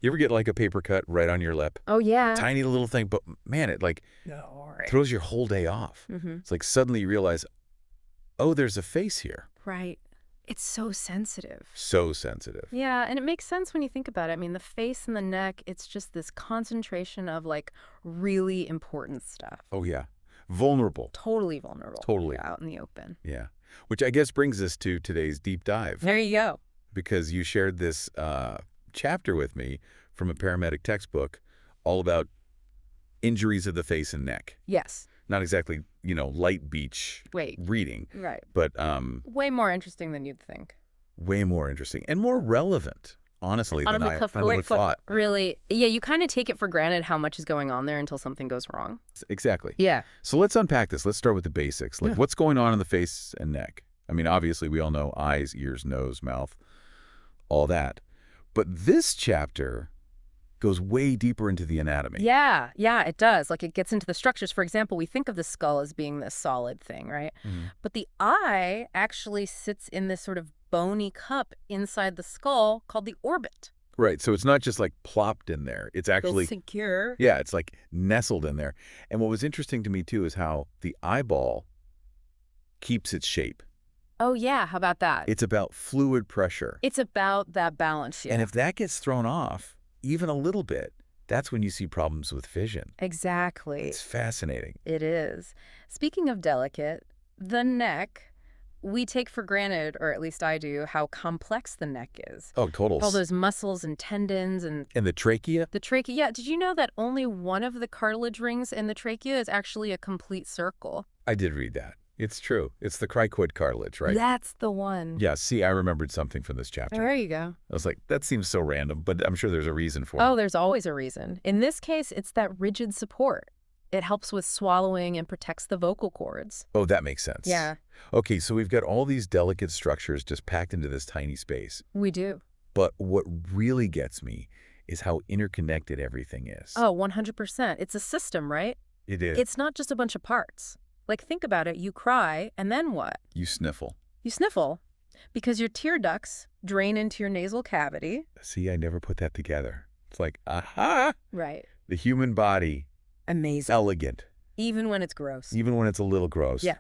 You ever get like a paper cut right on your lip? Oh, yeah. Tiny little thing, but man, it like No, right. throws your whole day off. It's like suddenly you realize, oh, there's a face here. Right. It's so sensitive. So sensitive. Yeah, and it makes sense when you think about it. I mean, the face and the neck, it's just this concentration of like really important stuff. Oh, yeah. Vulnerable. Totally vulnerable. Totally. Out in the open. Yeah. Which I guess brings us to today's deep dive. There you go. Because you shared this chapter with me from a paramedic textbook all about injuries of the face and neck. Yes. Not exactly, light beach reading. Right. But way more interesting than you'd think. way more interesting and more relevant, honestly, than I would have thought. Really, yeah, you kind of take it for granted how much is going on there until something goes wrong. Exactly. Yeah. So let's unpack this. Let's start with the basics. Like, what's going on in the face and neck? I mean, obviously, we all know eyes, ears, nose, mouth, all that. But this chapter goes way deeper into the anatomy. Yeah, it does. Like, it gets into the structures. For example, we think of the skull as being this solid thing, right? But the eye actually sits in this sort of bony cup inside the skull called the orbit. Right. So it's not just like plopped in there. It's actually secure. Yeah, it's like nestled in there. And what was interesting to me, too, is how the eyeball keeps its shape. Oh, yeah. How about that? It's about fluid pressure. It's about that balance, yeah. And if that gets thrown off, even a little bit, that's when you see problems with vision. Exactly. It's fascinating. It is. Speaking of delicate, the neck, we take for granted, or at least I do, how complex the neck is. Oh, total. All those muscles and tendons and... And the trachea? The trachea. Yeah, did you know that only one of the cartilage rings in the trachea is actually a complete circle? I did read that. It's true. It's the cricoid cartilage, right? That's the one. Yeah, see, I remembered something from this chapter. There you go. I was like, that seems so random, but I'm sure there's a reason for it. Oh, there's always a reason. In this case, it's that rigid support. It helps with swallowing and protects the vocal cords. Oh, that makes sense. Yeah. Okay, so we've got all these delicate structures just packed into this tiny space. We do. But what really gets me is how interconnected everything is. Oh, 100%. It's a system, right? It is. It's not just a bunch of parts. Like, think about it. You cry, and then what? You sniffle. You sniffle because your tear ducts drain into your nasal cavity. See, I never put that together. It's like, aha! Right. The human body. Amazing. Elegant. Even when it's gross. Even when it's a little gross. Yeah.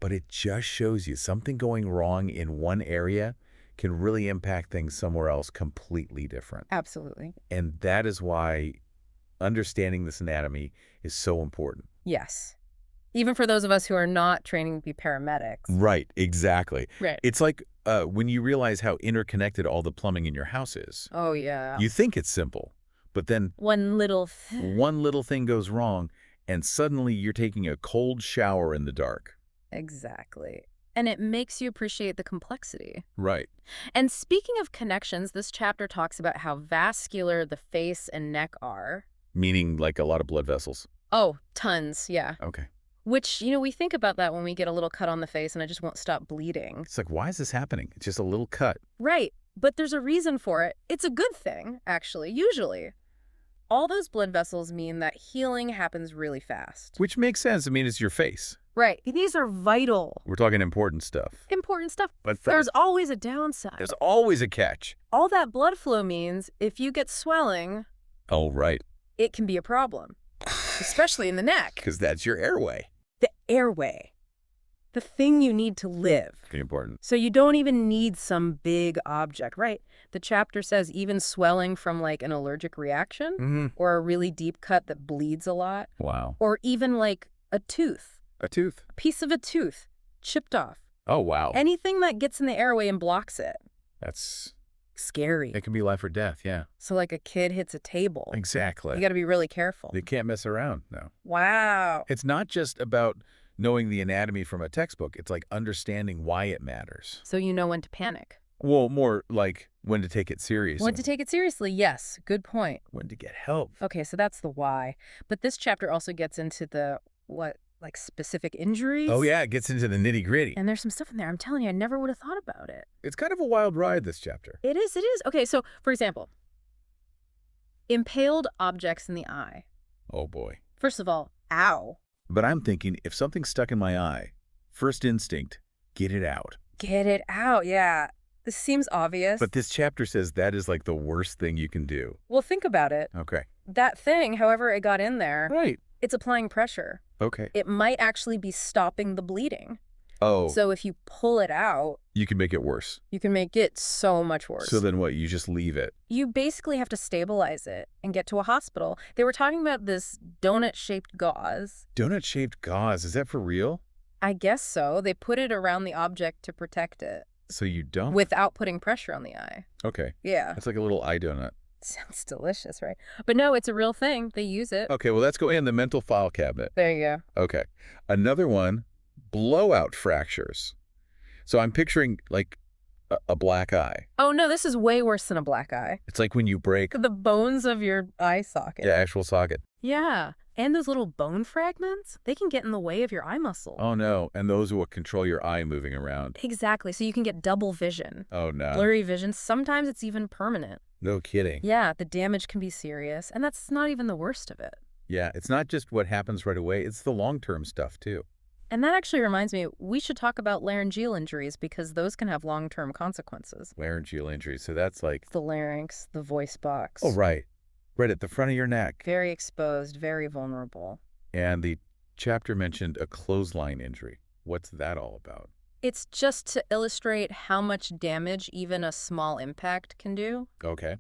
But it just shows you something going wrong in one area can really impact things somewhere else completely different. Absolutely. And that is why understanding this anatomy is so important. Yes. Even for those of us who are not training to be paramedics. Right, exactly. Right. It's like when you realize how interconnected all the plumbing in your house is. Oh, yeah. You think it's simple, but then one little thing goes wrong, and suddenly you're taking a cold shower in the dark. Exactly. And it makes you appreciate the complexity. Right. And speaking of connections, this chapter talks about how vascular the face and neck are. Meaning like a lot of blood vessels. Oh, tons, yeah. Okay. Which, we think about that when we get a little cut on the face and it just won't stop bleeding. It's like, why is this happening? It's just a little cut. Right. But there's a reason for it. It's a good thing, actually, usually. All those blood vessels mean that healing happens really fast. Which makes sense. I mean, it's your face. Right. These are vital. We're talking important stuff. Important stuff. But there's always a downside. There's always a catch. All that blood flow means if you get swelling... Oh, right. It can be a problem. Especially in the neck. Because that's your airway. The airway. The thing you need to live. Pretty important. So you don't even need some big object, right? The chapter says even swelling from like an allergic reaction or a really deep cut that bleeds a lot. Wow. Or even like a tooth. A tooth? A piece of a tooth chipped off. Oh, wow. Anything that gets in the airway and blocks it. That's... scary. It can be life or death, yeah. So like a kid hits a table. Exactly. You got to be really careful. They can't mess around, no. Wow. It's not just about knowing the anatomy from a textbook. It's like understanding why it matters. So you know when to panic. Well, more like when to take it seriously. When to take it seriously, yes. Good point. When to get help. Okay, so that's the why. But this chapter also gets into the, like specific injuries? Oh, yeah, it gets into the nitty-gritty. And there's some stuff in there. I'm telling you, I never would have thought about it. It's kind of a wild ride, this chapter. It is. Okay, so, for example, impaled objects in the eye. Oh, boy. First of all, ow. But I'm thinking, if something's stuck in my eye, first instinct, get it out. Get it out, yeah. This seems obvious. But this chapter says that is like the worst thing you can do. Well, think about it. Okay. That thing, however it got in there, Right. it's applying pressure. Okay. It might actually be stopping the bleeding. Oh. So if you pull it out, you can make it worse. you can make it so much worse. So then what? You just leave it. You basically have to stabilize it and get to a hospital. They were talking about this donut-shaped gauze. Donut-shaped gauze. Is that for real? I guess so. They put it around the object to protect it. So you don't? Without putting pressure on the eye. Okay. Yeah. It's like a little eye donut. Sounds delicious, right? But no, it's a real thing. They use it. Okay, well, let's go in the mental file cabinet. There you go. Okay. Another one, blowout fractures. So I'm picturing like a black eye. Oh, no, this is way worse than a black eye. It's like when you break The bones of your eye socket. the actual socket. Yeah. And those little bone fragments, they can get in the way of your eye muscle. Oh, no. And those are what control your eye moving around. Exactly. So you can get double vision. Oh, no. Blurry vision. Sometimes it's even permanent. No kidding. Yeah, the damage can be serious. And that's not even the worst of it. Yeah, it's not just what happens right away. It's the long-term stuff, too. And that actually reminds me, we should talk about laryngeal injuries because those can have long-term consequences. Laryngeal injury. So that's like... The larynx, the voice box. Oh, right. Right at the front of your neck. Very exposed, very vulnerable. And the chapter mentioned a clothesline injury. What's that all about? It's just to illustrate how much damage even a small impact can do. Okay.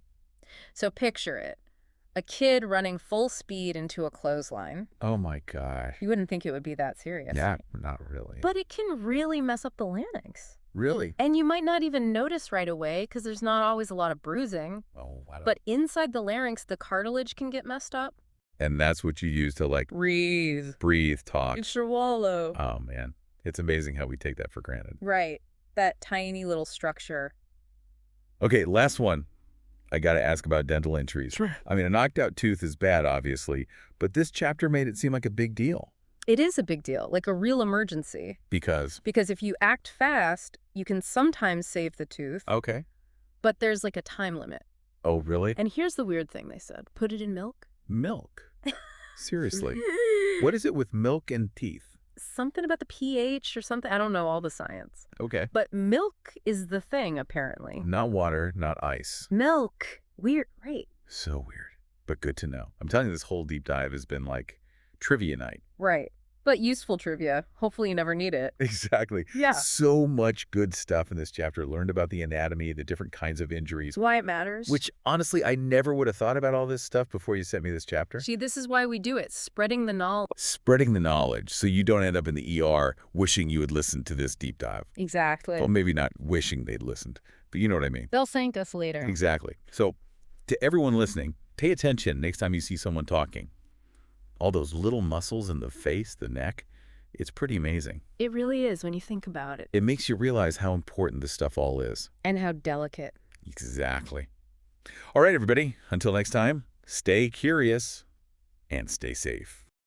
So picture it. A kid running full speed into a clothesline. Oh, my gosh. You wouldn't think it would be that serious. Yeah, not really. But it can really mess up the larynx. Really? And you might not even notice right away because there's not always a lot of bruising. Oh, wow. But inside the larynx, the cartilage can get messed up. And that's what you use to, like, breathe, talk. Swallow. Oh, man. It's amazing how we take that for granted. Right. That tiny little structure. Okay, last one. I got to ask about dental injuries. Sure. I mean, a knocked out tooth is bad, obviously, but this chapter made it seem like a big deal. It is a big deal, like a real emergency. Because? Because if you act fast, you can sometimes save the tooth. Okay. But there's like a time limit. Oh, really? And here's the weird thing they said. Put it in milk. Milk? Seriously? What is it with milk and teeth? Something about the pH or something. I don't know all the science. Okay. But milk is the thing, apparently. Not water, not ice. Milk. Weird, right? So weird, but good to know. I'm telling you, this whole deep dive has been like trivia night. Right. But useful trivia. Hopefully you never need it. Exactly. Yeah. So much good stuff in this chapter. Learned about the anatomy, the different kinds of injuries. Why it matters. Which, honestly, I never would have thought about all this stuff before you sent me this chapter. See, this is why we do it. Spreading the knowledge. Spreading the knowledge so you don't end up in the ER wishing you had listened to this deep dive. Exactly. Well, maybe not wishing they'd listened, but you know what I mean. They'll thank us later. Exactly. So, to everyone listening, pay attention next time you see someone talking. All those little muscles in the face, the neck, it's pretty amazing. It really is when you think about it. It makes you realize how important this stuff all is. And how delicate. Exactly. All right, everybody. Until next time, stay curious and stay safe.